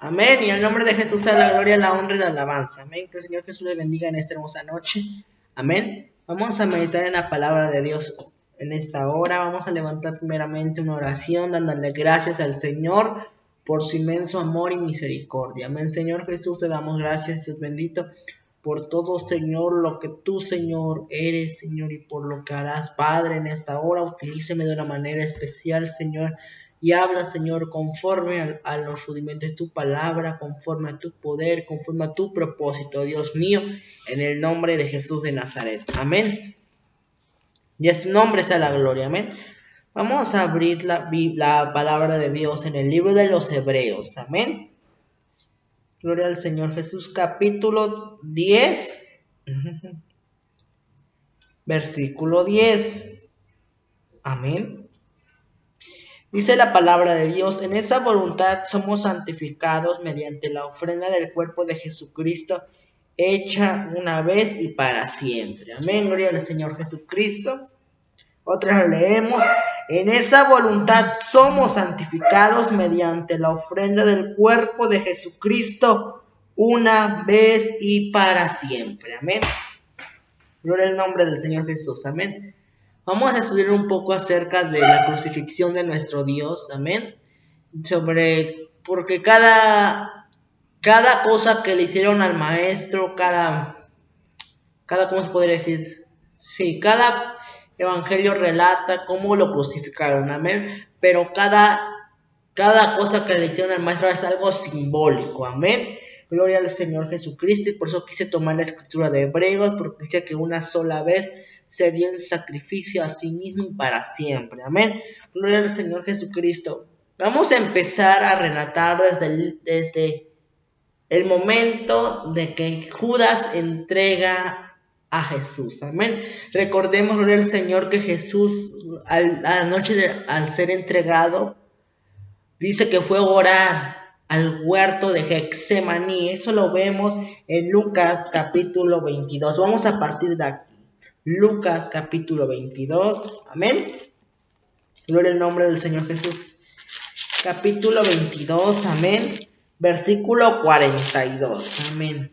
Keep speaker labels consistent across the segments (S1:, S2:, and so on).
S1: Amén. Y en el nombre de Jesús sea la gloria, la honra y la alabanza. Amén. Que el Señor Jesús le bendiga en esta hermosa noche. Amén. Vamos a meditar en la palabra de Dios en esta hora. Vamos a levantar primeramente una oración dándole gracias al Señor por su inmenso amor y misericordia. Amén. Señor Jesús, te damos gracias, Dios bendito, por todo, Señor, lo que tú, Señor, eres, Señor, y por lo que harás, Padre, en esta hora. Utilíceme de una manera especial, Señor, y habla, Señor, conforme a los rudimentos de tu palabra, conforme a tu poder, conforme a tu propósito, Dios mío, en el nombre de Jesús de Nazaret. Amén. Y a su nombre sea la gloria. Amén. Vamos a abrir la palabra de Dios en el libro de los Hebreos. Amén. Gloria al Señor Jesús, capítulo 10, versículo 10. Amén. Dice la palabra de Dios: en esa voluntad somos santificados mediante la ofrenda del cuerpo de Jesucristo, hecha una vez y para siempre. Amén, gloria al Señor Jesucristo. Otra leemos: en esa voluntad somos santificados mediante la ofrenda del cuerpo de Jesucristo, una vez y para siempre. Amén. Gloria al nombre del Señor Jesús. Amén. Vamos a estudiar un poco acerca de la crucifixión de nuestro Dios, amén, porque cada cosa que le hicieron al maestro, ¿cómo se podría decir? Sí, cada evangelio relata cómo lo crucificaron, amén, pero cada cosa que le hicieron al maestro es algo simbólico, amén. Gloria al Señor Jesucristo, y por eso quise tomar la escritura de Hebreos, porque dice que una sola vez se dio en sacrificio a sí mismo y para siempre. Amén. Gloria al Señor Jesucristo. Vamos a empezar a relatar desde el momento de que Judas entrega a Jesús. Amén. Recordemos, gloria al Señor, que Jesús a la noche al ser entregado, dice que fue a orar al huerto de Getsemaní. Eso lo vemos en Lucas capítulo 22. Vamos a partir de aquí. Lucas capítulo 22. Amén. Gloria al nombre del Señor Jesús. Capítulo 22. Amén. Versículo 42. Amén.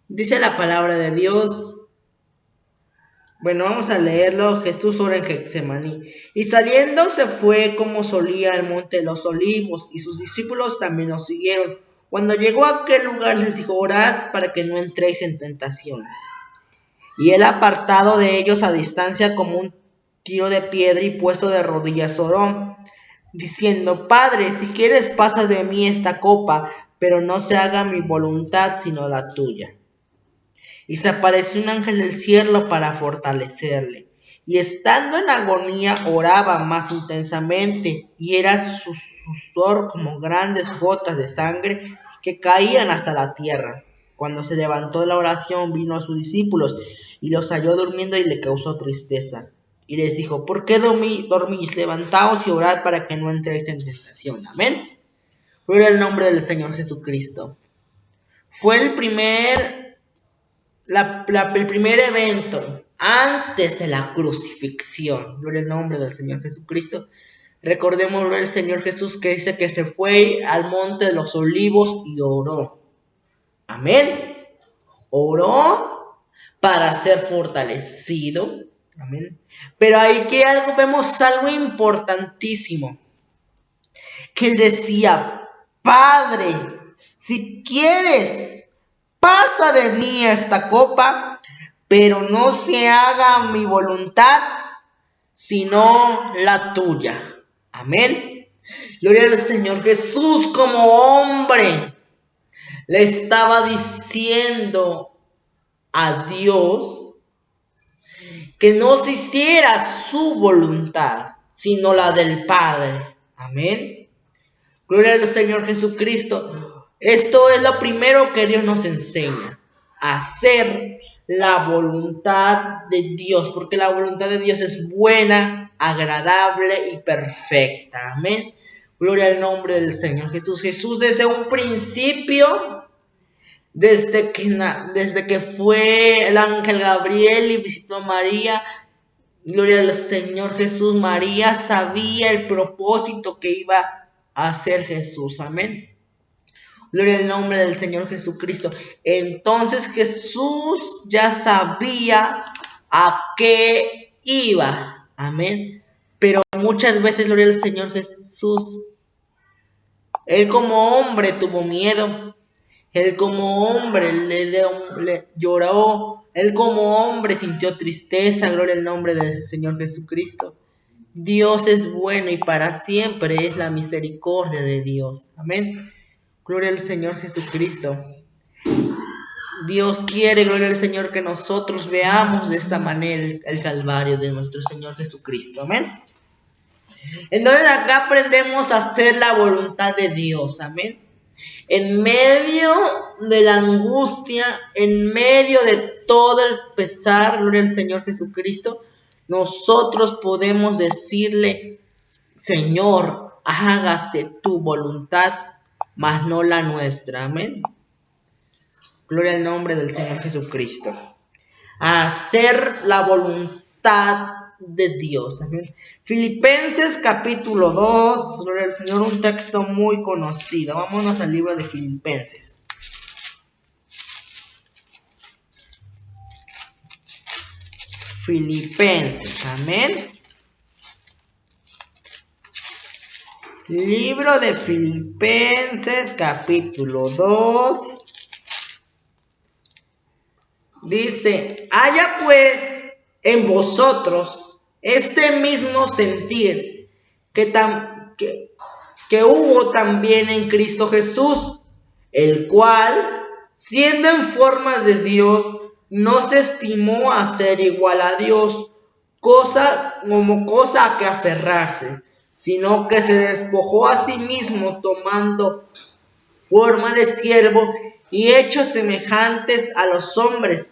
S1: Dice la palabra de Dios. Bueno, vamos a leerlo. Jesús ora en Getsemaní. Y saliendo se fue como solía al monte de los olivos, y sus discípulos también lo siguieron. Cuando llegó a aquel lugar les dijo: orad para que no entréis en tentación. Y él, apartado de ellos a distancia como un tiro de piedra y puesto de rodillas, oró, diciendo: Padre, si quieres, pasa de mí esta copa, pero no se haga mi voluntad sino la tuya. Y se apareció un ángel del cielo para fortalecerle. Y estando en agonía oraba más intensamente, y era su sudor como grandes gotas de sangre que caían hasta la tierra. Cuando se levantó de la oración, vino a sus discípulos, y los halló durmiendo, y le causó tristeza. Y les dijo: ¿por qué dormís? Levantaos y orad para que no entréis en tentación. Amén. Gloria al nombre del Señor Jesucristo. Fue el primer evento antes de la crucifixión. Gloria al nombre del Señor Jesucristo. Recordemos al Señor Jesús, que dice que se fue al monte de los olivos y oró. Amén. Oró para ser fortalecido. Amén. Pero ahí que vemos algo importantísimo. Que él decía: Padre, si quieres, pasa de mí esta copa, pero no se haga mi voluntad, sino la tuya. Amén. Gloria al Señor Jesús. Como hombre le estaba diciendo a Dios que no se hiciera su voluntad, sino la del Padre. Amén. Gloria al Señor Jesucristo. Esto es lo primero que Dios nos enseña: hacer la voluntad de Dios, porque la voluntad de Dios es buena, agradable y perfecta. Amén. Gloria al nombre del Señor Jesús. Jesús, desde un principio, desde que fue el ángel Gabriel y visitó a María, gloria al Señor Jesús, María sabía el propósito que iba a ser Jesús. Amén. Gloria al nombre del Señor Jesucristo. Entonces Jesús ya sabía a qué iba. Amén. Pero muchas veces, gloria al Señor Jesús, Él como hombre tuvo miedo. Él como hombre le lloró. Él como hombre sintió tristeza. Gloria al nombre del Señor Jesucristo. Dios es bueno y para siempre es la misericordia de Dios. Amén. Gloria al Señor Jesucristo. Dios quiere, gloria al Señor, que nosotros veamos de esta manera el Calvario de nuestro Señor Jesucristo. Amén. Entonces acá aprendemos a hacer la voluntad de Dios. Amén. En medio de la angustia, en medio de todo el pesar, gloria al Señor Jesucristo, nosotros podemos decirle: Señor, hágase tu voluntad, mas no la nuestra. Amén. Gloria al nombre del Señor Jesucristo. A hacer la voluntad de Dios. Amén. Filipenses capítulo 2. Gloria al Señor, un texto muy conocido. Vámonos al libro de Filipenses. Filipenses. Amén. Libro de Filipenses capítulo 2. Dice: haya pues en vosotros este mismo sentir que hubo también en Cristo Jesús, el cual, siendo en forma de Dios, no se estimó a ser igual a Dios, como cosa a que aferrarse, sino que se despojó a sí mismo, tomando forma de siervo y hechos semejantes a los hombres,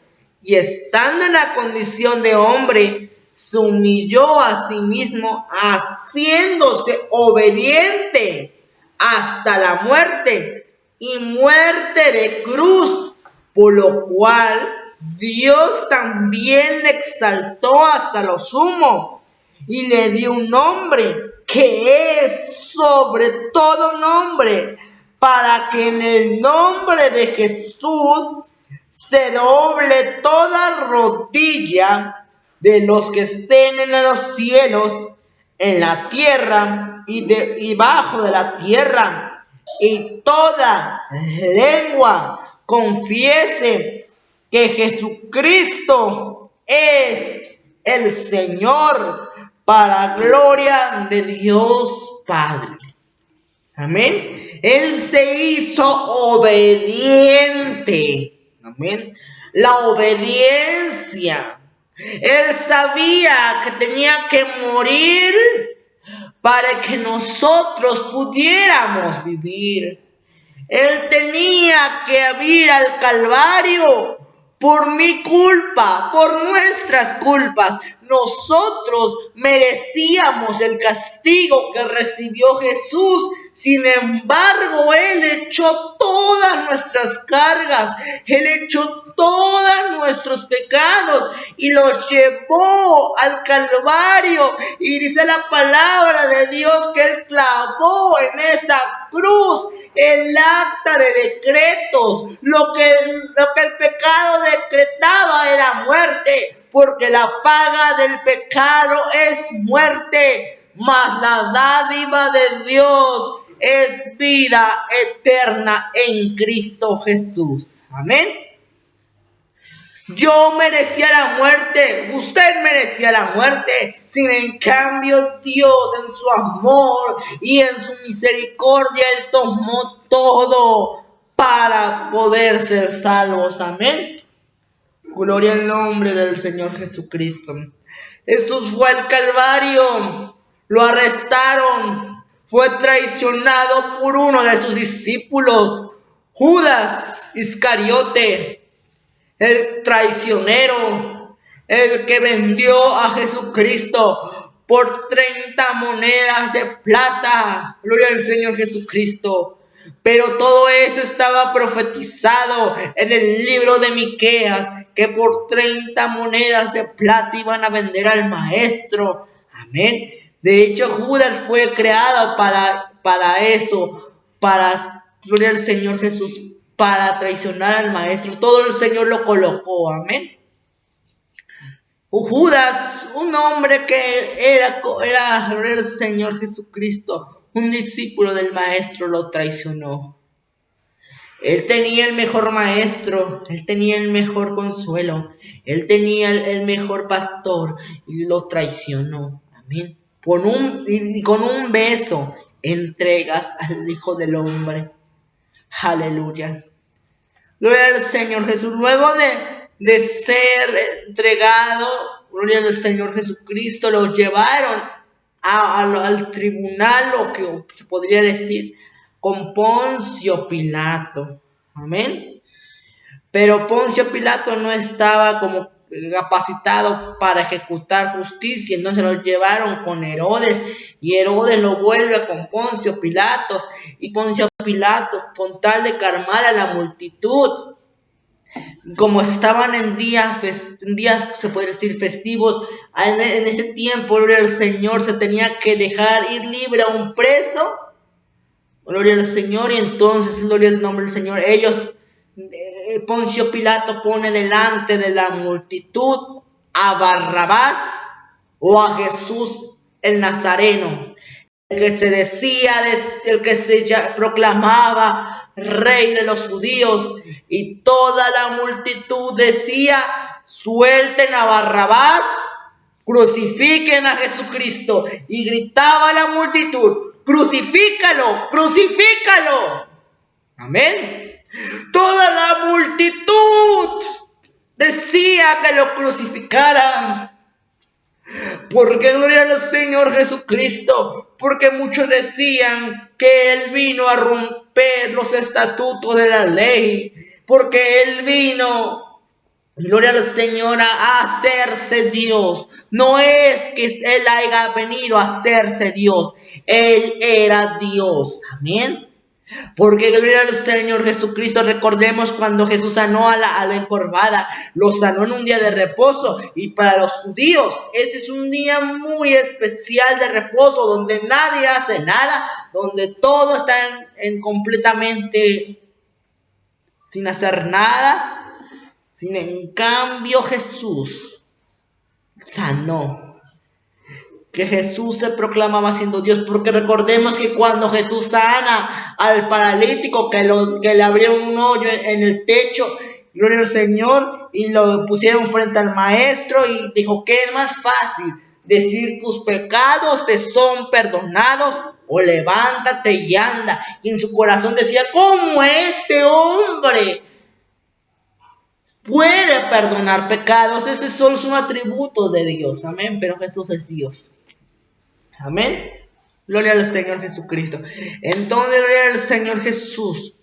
S1: y estando en la condición de hombre, se humilló a sí mismo, haciéndose obediente hasta la muerte, y muerte de cruz, por lo cual Dios también le exaltó hasta lo sumo, y le dio un nombre que es sobre todo nombre, para que en el nombre de Jesús se doble toda rodilla de los que estén en los cielos, en la tierra y bajo de la tierra, y toda lengua confiese que Jesucristo es el Señor, para gloria de Dios Padre. Amén. Él se hizo obediente. Amén. La obediencia. Él sabía que tenía que morir para que nosotros pudiéramos vivir. Él tenía que ir al Calvario por mi culpa, por nuestras culpas. Nosotros merecíamos el castigo que recibió Jesús. Sin embargo, Él echó todas nuestras cargas, Él echó todos nuestros pecados y los llevó al Calvario. Y dice la palabra de Dios que Él clavó en esa cruz el acta de decretos. Lo que el pecado decretaba era muerte, porque la paga del pecado es muerte, mas la dádiva de Dios es vida eterna en Cristo Jesús. Amén. Yo merecía la muerte, usted merecía la muerte. Sin en cambio, Dios en su amor y en su misericordia, Él tomó todo para poder ser salvos. Amén. Gloria al nombre del Señor Jesucristo. Jesús fue al Calvario, lo arrestaron, fue traicionado por uno de sus discípulos, Judas Iscariote, el traicionero, el que vendió a Jesucristo por 30 monedas de plata. Gloria al Señor Jesucristo. Pero todo eso estaba profetizado en el libro de Miqueas, que por 30 monedas de plata iban a vender al maestro. Amén. De hecho, Judas fue creado para para eso, para, gloria al Señor Jesús, para traicionar al maestro. Todo el Señor lo colocó, amén. Judas, un hombre que era el Señor Jesucristo, un discípulo del maestro, lo traicionó. Él tenía el mejor maestro, él tenía el mejor consuelo, él tenía el mejor pastor y lo traicionó. Amén. Con un beso entregas al Hijo del Hombre. Aleluya. Gloria al Señor Jesús. Luego de ser entregado, gloria al Señor Jesucristo, lo llevaron al tribunal, lo que se podría decir, con Poncio Pilato. Amén. Pero Poncio Pilato no estaba como capacitado para ejecutar justicia, entonces lo llevaron con Herodes y Herodes lo vuelve con Poncio Pilato, y Poncio Pilato, con tal de calmar a la multitud, como estaban en días se podría decir festivos, en ese tiempo, gloria al Señor, se tenía que dejar ir libre a un preso, gloria al Señor, y entonces, gloria al nombre del Señor, Poncio Pilato pone delante de la multitud a Barrabás o a Jesús el Nazareno, el que se proclamaba rey de los judíos, y toda la multitud decía: suelten a Barrabás, crucifiquen a Jesucristo, y gritaba la multitud: crucifícalo, crucifícalo. Amén. Toda la multitud decía que lo crucificaran. Porque gloria al Señor Jesucristo, porque muchos decían que Él vino a romper los estatutos de la ley, porque Él vino, gloria al Señor, a hacerse Dios. No es que Él haya venido a hacerse Dios, Él era Dios. Amén. Porque gloria al Señor Jesucristo, recordemos cuando Jesús sanó a la encorvada, lo sanó en un día de reposo, y para los judíos ese es un día muy especial de reposo, donde nadie hace nada, donde todo está completamente sin hacer nada. En cambio Jesús sanó. Que Jesús se proclamaba siendo Dios, porque recordemos que cuando Jesús sana al paralítico, que le abrieron un hoyo en el techo, gloria al Señor, y lo pusieron frente al maestro, y dijo: ¿qué es más fácil? ¿Decir tus pecados te son perdonados, o levántate y anda? Y en su corazón decía: ¿cómo este hombre puede perdonar pecados? Ese solo es un atributo de Dios. Amén. Pero Jesús es Dios. Amén. Gloria al Señor Jesucristo. Entonces, gloria al Señor Jesús.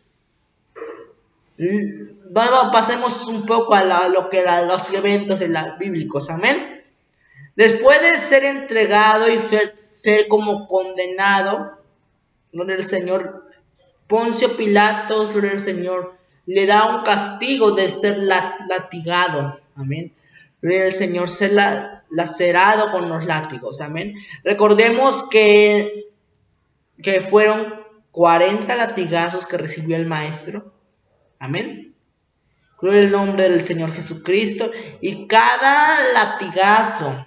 S1: Pasemos un poco a los eventos bíblicos. Amén. Después de ser entregado y ser como condenado, gloria al Señor, Poncio Pilato, gloria al Señor, le da un castigo de ser latigado. Amén. Gloria al Señor, ser lacerado con los látigos. Amén. Recordemos que fueron 40 latigazos que recibió el maestro. Amén. Gloria al nombre del Señor Jesucristo. Y cada latigazo,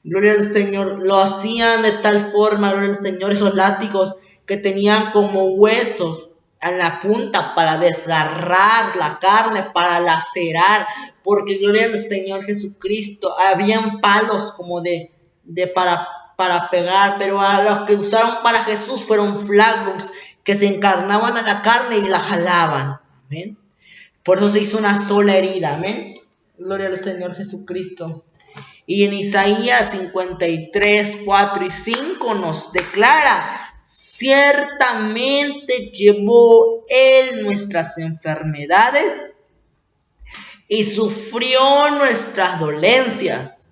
S1: gloria al Señor, lo hacían de tal forma, gloria al Señor, esos látigos que tenían como huesos en la punta para desgarrar la carne, para lacerar, porque gloria al Señor Jesucristo, habían palos como para pegar, pero a los que usaron para Jesús fueron flagros que se encarnaban a la carne y la jalaban. Amén. Por eso se hizo una sola herida. Amén. Gloria al Señor Jesucristo. Y en Isaías 53, 4 y 5 nos declara: ciertamente llevó Él nuestras enfermedades y sufrió nuestras dolencias,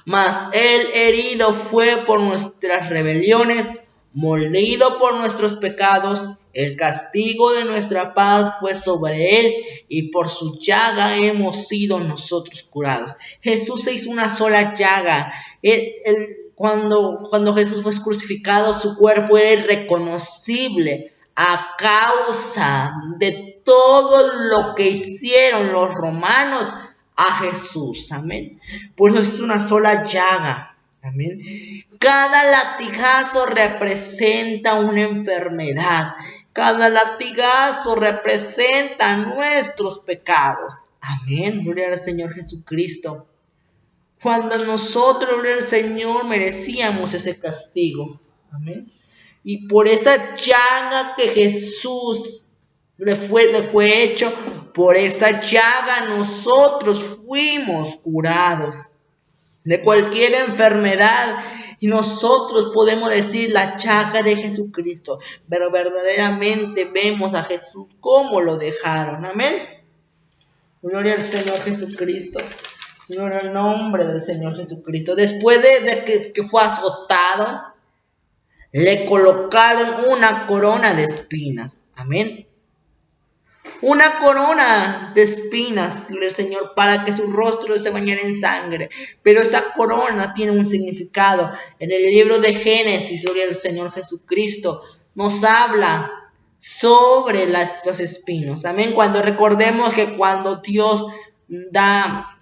S1: mas Él herido fue por nuestras rebeliones, molido por nuestros pecados. El castigo de nuestra paz fue sobre Él, y por su llaga hemos sido nosotros curados. Jesús se hizo una sola llaga. cuando Jesús fue crucificado, su cuerpo era irreconocible a causa de todo lo que hicieron los romanos a Jesús. Amén. Por eso es una sola llaga. Amén. Cada latigazo representa una enfermedad. Cada latigazo representa nuestros pecados. Amén. Gloria al Señor Jesucristo. Cuando nosotros, gloria al Señor, merecíamos ese castigo. Amén. Y por esa llaga que Jesús le fue hecho, por esa llaga nosotros fuimos curados de cualquier enfermedad. Y nosotros podemos decir la llaga de Jesucristo, pero verdaderamente vemos a Jesús como lo dejaron. Amén. Gloria al Señor Jesucristo. Gloria al nombre del Señor Jesucristo. Después de que fue azotado, le colocaron una corona de espinas. Amén. Una corona de espinas, gloria al Señor, para que su rostro se bañara en sangre. Pero esa corona tiene un significado. En el libro de Génesis, gloria al Señor Jesucristo, nos habla sobre los espinos. Amén. Cuando recordemos que cuando Dios da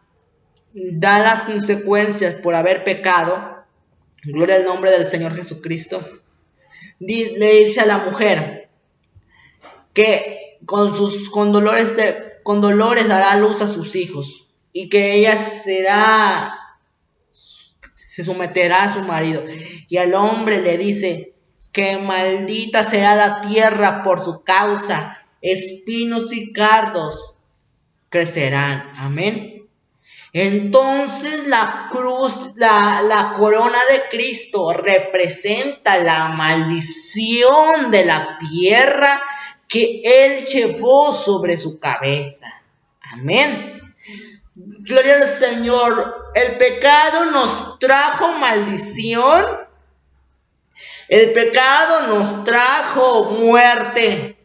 S1: las consecuencias por haber pecado, gloria al nombre del Señor Jesucristo, le dice a la mujer que con dolores dará luz a sus hijos y que ella se someterá a su marido. Y al hombre le dice que maldita será la tierra por su causa, espinos y cardos crecerán. Amén. Entonces la cruz, la corona de Cristo representa la maldición de la tierra que Él llevó sobre su cabeza. Amén. Gloria al Señor. El pecado nos trajo maldición. El pecado nos trajo muerte.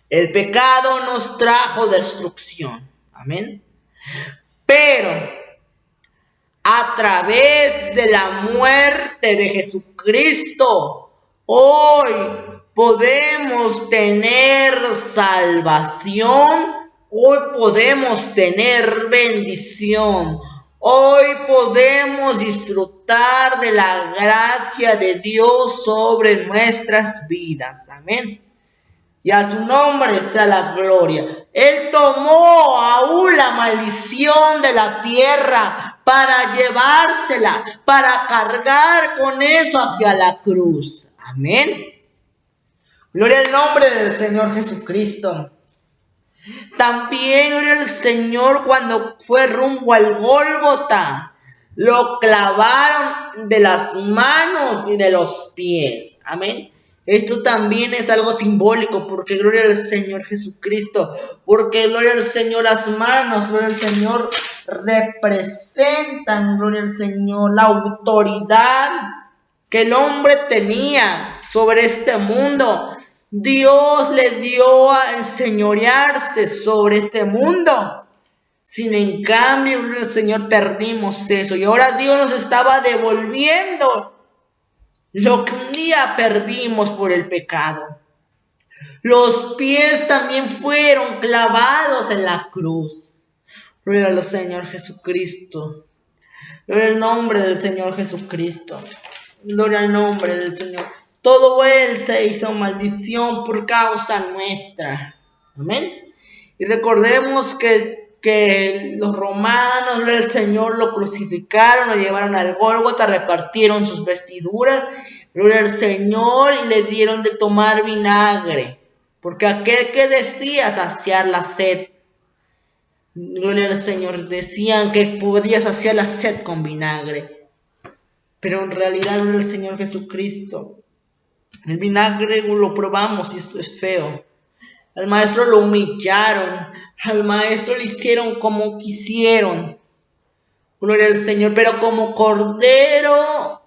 S1: El pecado nos trajo destrucción. Amén. Pero a través de la muerte de Jesucristo, hoy podemos tener salvación, hoy podemos tener bendición, hoy podemos disfrutar de la gracia de Dios sobre nuestras vidas. Amén. Y a su nombre sea la gloria. Él tomó aún la maldición de la tierra para llevársela, para cargar con eso hacia la cruz. Amén. Gloria al nombre del Señor Jesucristo. También, gloria al Señor, cuando fue rumbo al Gólgota, lo clavaron de las manos y de los pies. Amén. Esto también es algo simbólico, porque gloria al Señor Jesucristo, porque gloria al Señor, las manos, gloria al Señor, representan, gloria al Señor, la autoridad que el hombre tenía sobre este mundo. Dios le dio a enseñorearse sobre este mundo. Sin en cambio, gloria al Señor, perdimos eso, y ahora Dios nos estaba devolviendo lo que un día perdimos por el pecado. Los pies también fueron clavados en la cruz. Gloria al Señor Jesucristo. Gloria al nombre del Señor Jesucristo. Gloria al nombre del Señor. Todo Él se hizo maldición por causa nuestra. Amén. Y recordemos que los romanos, gloria al Señor, lo crucificaron, lo llevaron al Gólgota, repartieron sus vestiduras, gloria al Señor, y le dieron de tomar vinagre, porque aquel que decía saciar la sed, gloria al Señor, decían que podía saciar la sed con vinagre, pero en realidad, gloria al Señor Jesucristo, el vinagre lo probamos y eso es feo. Al maestro lo humillaron, al maestro le hicieron como quisieron. Gloria al Señor, pero como cordero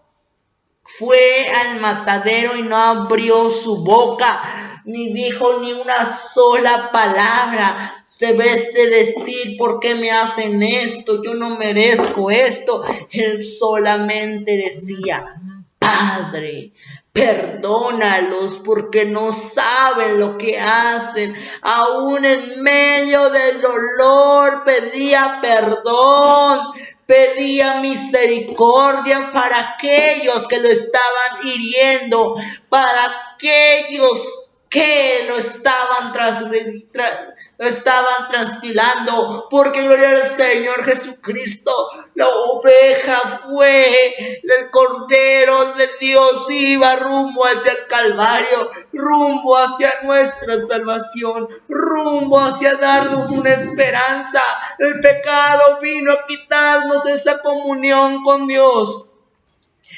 S1: fue al matadero y no abrió su boca, ni dijo ni una sola palabra. debes de decir: ¿por qué me hacen esto? Yo no merezco esto. Él solamente decía: Padre, perdónalos porque no saben lo que hacen. Aún en medio del dolor pedía perdón, pedía misericordia para aquellos que lo estaban hiriendo, para aquellos que lo estaban trasquilando, porque gloria al Señor Jesucristo, la oveja fue, el Cordero de Dios iba rumbo hacia el Calvario, rumbo hacia nuestra salvación, rumbo hacia darnos una esperanza. El pecado vino a quitarnos esa comunión con Dios.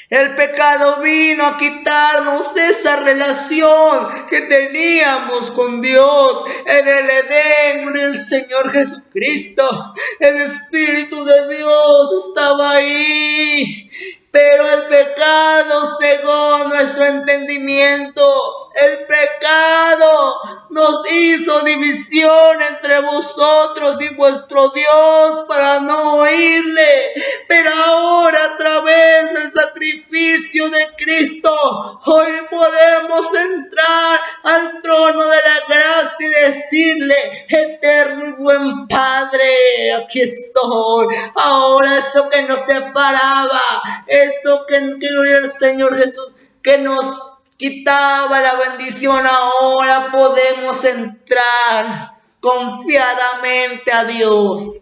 S1: El pecado vino a quitarnos esa relación que teníamos con Dios en el Edén. El Señor Jesucristo, el Espíritu de Dios estaba ahí, pero el pecado cegó nuestro entendimiento. El pecado nos hizo división entre vosotros y vuestro Dios para no oírle. Pero ahora, a través del sacrificio de Cristo, hoy podemos entrar al trono de la gracia y decirle: eterno y buen Padre, aquí estoy. Ahora eso que nos separaba, eso que el Señor Jesús, que nos quitaba la bendición, ahora podemos entrar confiadamente a Dios.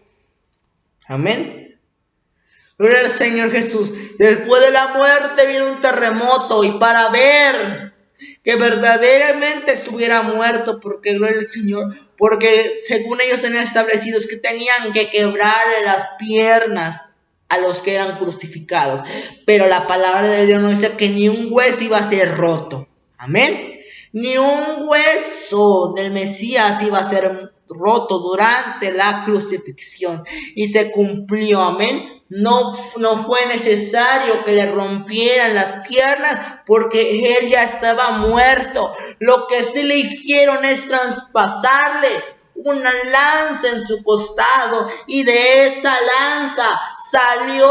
S1: Amén. Gloria al Señor Jesús. Después de la muerte viene un terremoto, y para ver que verdaderamente estuviera muerto, porque gloria al Señor, porque según ellos tenían establecidos que tenían que quebrarle las piernas a los que eran crucificados, pero la palabra de Dios nos dice que ni un hueso iba a ser roto. Amén. Ni un hueso del Mesías iba a ser roto durante la crucifixión, y se cumplió. Amén. No fue necesario que le rompieran las piernas, porque él ya estaba muerto. Lo que sí le hicieron es traspasarle una lanza en su costado, y de esa lanza salió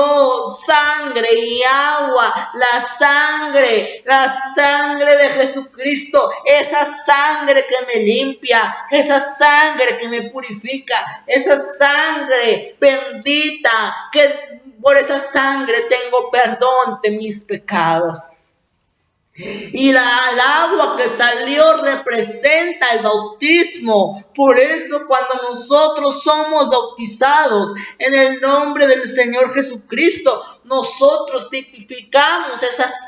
S1: sangre y agua, la sangre de Jesucristo, esa sangre que me limpia, esa sangre que me purifica, esa sangre bendita, que por esa sangre tengo perdón de mis pecados. Y el agua que salió representa el bautismo. Por eso, cuando nosotros somos bautizados en el nombre del Señor Jesucristo, nosotros tipificamos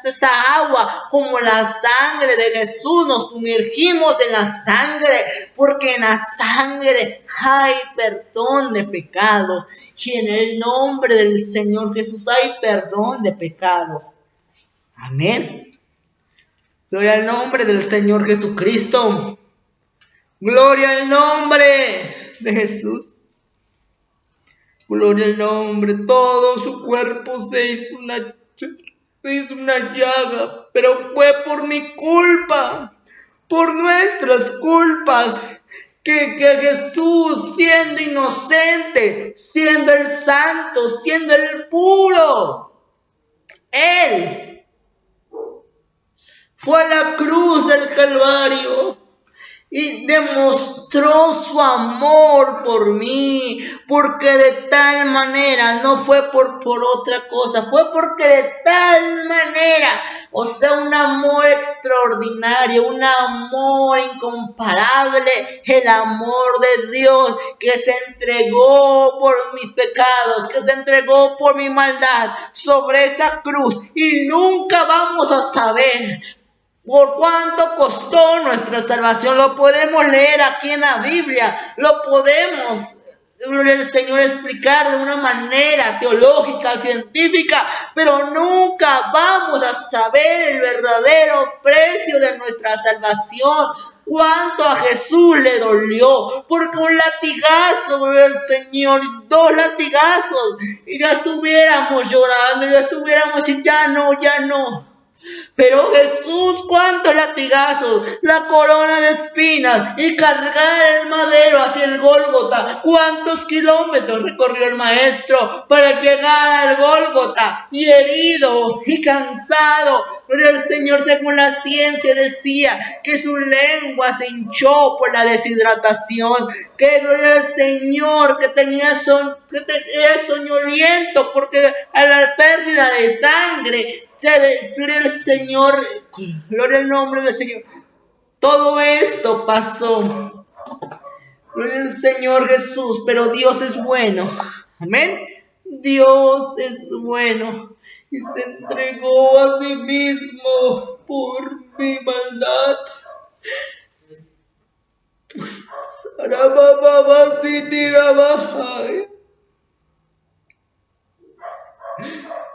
S1: esa agua como la sangre de Jesús. Nos sumergimos en la sangre, porque en la sangre hay perdón de pecados, y en el nombre del Señor Jesús hay perdón de pecados. Amén. Gloria al nombre del Señor Jesucristo. Gloria al nombre de Jesús. Gloria al nombre. Todo su cuerpo se hizo una llaga, pero fue por mi culpa, por nuestras culpas, que Jesús, siendo inocente, siendo el santo, siendo el puro, Él fue a la cruz del Calvario y demostró su amor por mí, porque de tal manera, no fue por otra cosa, fue porque de tal manera, o sea, un amor extraordinario, un amor incomparable, el amor de Dios, que se entregó por mis pecados, que se entregó por mi maldad sobre esa cruz. Y nunca vamos a saber por cuánto costó nuestra salvación. Lo podemos leer aquí en la Biblia, lo podemos, gloria al Señor, explicar de una manera teológica, científica, pero nunca vamos a saber el verdadero precio de nuestra salvación. Cuánto a Jesús le dolió, porque un latigazo, gloria al Señor, 2 latigazos, y ya estuviéramos llorando, ya estuviéramos diciendo: ya no. Pero Jesús Jesús, cuántos latigazos, la corona de espinas y cargar el madero hacia el Gólgota. Cuántos kilómetros recorrió el maestro para llegar al Gólgota, y herido y cansado. Gloria al Señor, según la ciencia decía que su lengua se hinchó por la deshidratación, que gloria al Señor, que tenía soñoliento porque a la pérdida de sangre. Gloria al Señor, gloria al nombre del Señor. Todo esto pasó, gloria al Señor Jesús, pero Dios es bueno. Amén. Dios es bueno y se entregó a sí mismo por mi maldad.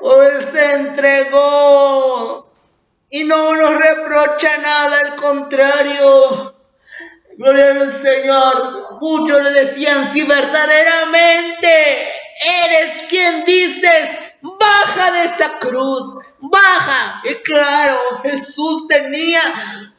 S1: Él se entregó y no nos reprocha nada, al contrario. Gloria al Señor. Muchos le decían: si verdaderamente eres quien dices, baja de esa cruz, baja. Y claro, Jesús tenía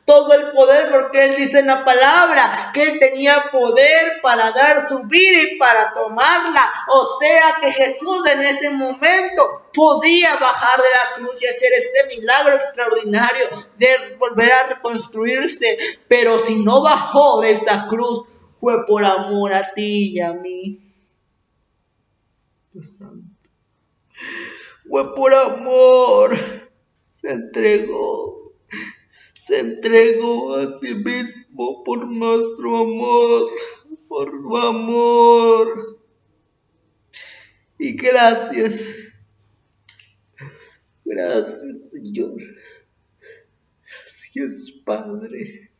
S1: todo el poder, porque Él dice en la palabra que Él tenía poder para dar su vida y para tomarla. O sea que Jesús en ese momento podía bajar de la cruz y hacer ese milagro extraordinario de volver a reconstruirse. Pero si no bajó de esa cruz, fue por amor a ti y a mí. Dios santo. Fue por amor. Se entregó a sí mismo por nuestro amor, por su amor. Y gracias, Señor. Gracias, Padre.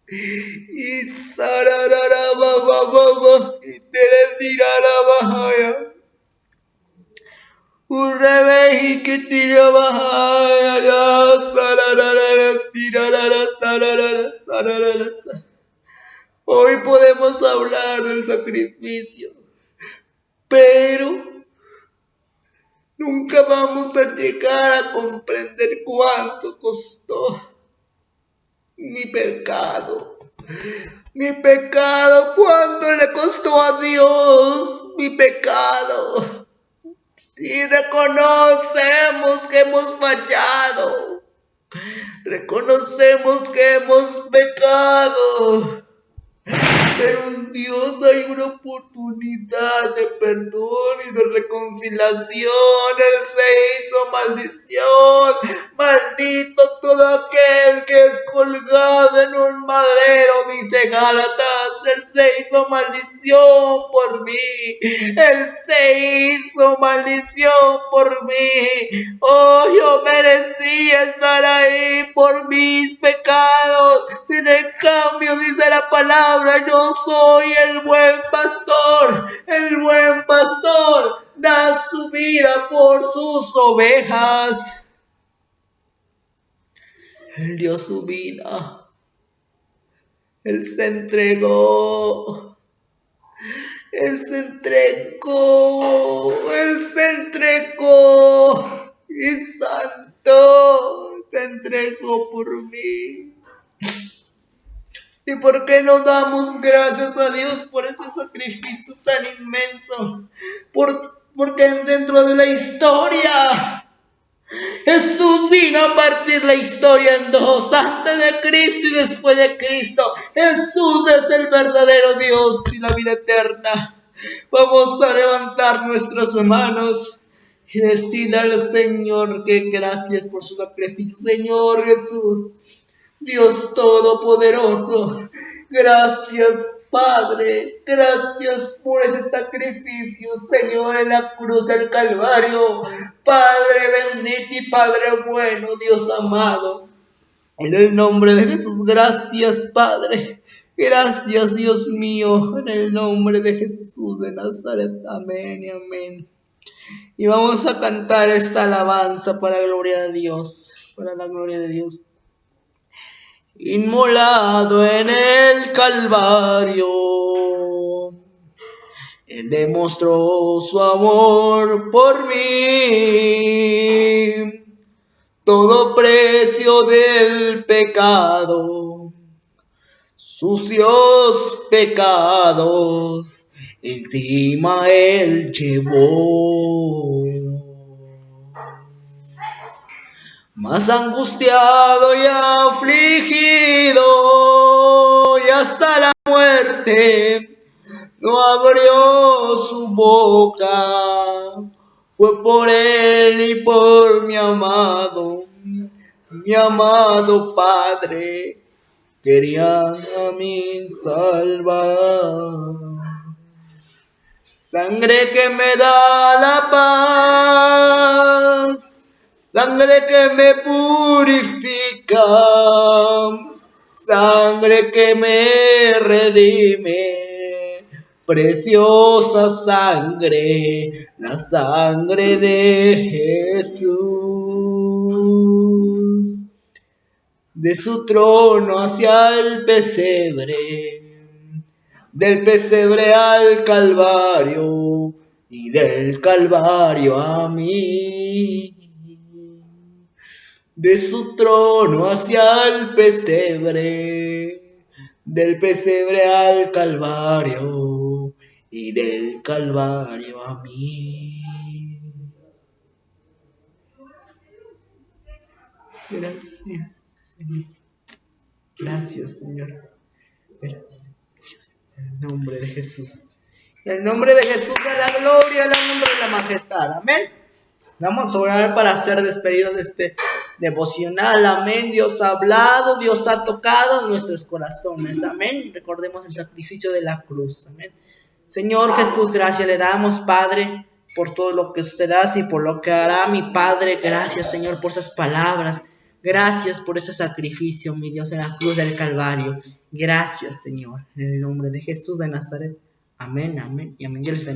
S1: Y sararara baba y teredirara bajaya. Urrebeji que tira bajaya, sararara tirarara sararara. Hoy podemos hablar del sacrificio, pero nunca vamos a llegar a comprender cuánto costó mi pecado. Mi pecado, ¿cuánto le costó a Dios mi pecado? Si reconocemos que hemos fallado, reconocemos que hemos pecado, pero en Dios hay una oportunidad de perdón y de reconciliación. Él se hizo maldición. Maldito todo aquel que es colgado en un madero, dice Gálatas. Él se hizo maldición por mí. Él se hizo maldición por mí. Oh, yo merecía estar ahí por mis pecados. Sin en cambio, dice la palabra, yo soy el buen pastor. El buen pastor da su vida por sus ovejas. Él dio su vida. Él se entregó. Él se entregó. Él se entregó. Y santo, se entregó por mí. ¿Y por qué no damos gracias a Dios por este sacrificio tan inmenso? Porque dentro de la historia, Jesús vino a partir la historia en dos, antes de Cristo y después de Cristo. Jesús es el verdadero Dios y la vida eterna. Vamos a levantar nuestras manos y decirle al Señor que gracias por su sacrificio. Señor Jesús, Dios Todopoderoso, gracias Padre, gracias por ese sacrificio, Señor, en la cruz del Calvario. Padre bendito y Padre bueno, Dios amado, en el nombre de Jesús, gracias Padre, gracias Dios mío, en el nombre de Jesús de Nazaret, amén y amén. Y vamos a cantar esta alabanza para la gloria de Dios, para la gloria de Dios. Inmolado en el Calvario, Él demostró su amor por mí. todo precio del pecado, sucios pecados, encima Él llevó. Más angustiado y afligido, y hasta la muerte no abrió su boca. Fue por Él y por mi amado Padre, quería a mí salvar. Sangre que me da la paz, sangre que me purifica, sangre que me redime, preciosa sangre, la sangre de Jesús. De su trono hacia el pesebre, del pesebre al Calvario, y del Calvario a mí. De su trono hacia el pesebre, del pesebre al Calvario, y del Calvario a mí. Gracias, Señor. Gracias, Señor. Gracias. En el nombre de Jesús. En el nombre de Jesús, de la gloria, la honra y la majestad. Amén. Vamos a orar para ser despedidos de este devocional. Amén. Dios ha hablado, Dios ha tocado nuestros corazones. Amén. Recordemos el sacrificio de la cruz. Amén. Señor Jesús, gracias le damos, Padre, por todo lo que usted hace y por lo que hará, mi Padre. Gracias, Señor, por esas palabras. Gracias por ese sacrificio, mi Dios, en la cruz del Calvario. Gracias, Señor, en el nombre de Jesús de Nazaret. Amén, amén y amén. Dios les bendiga.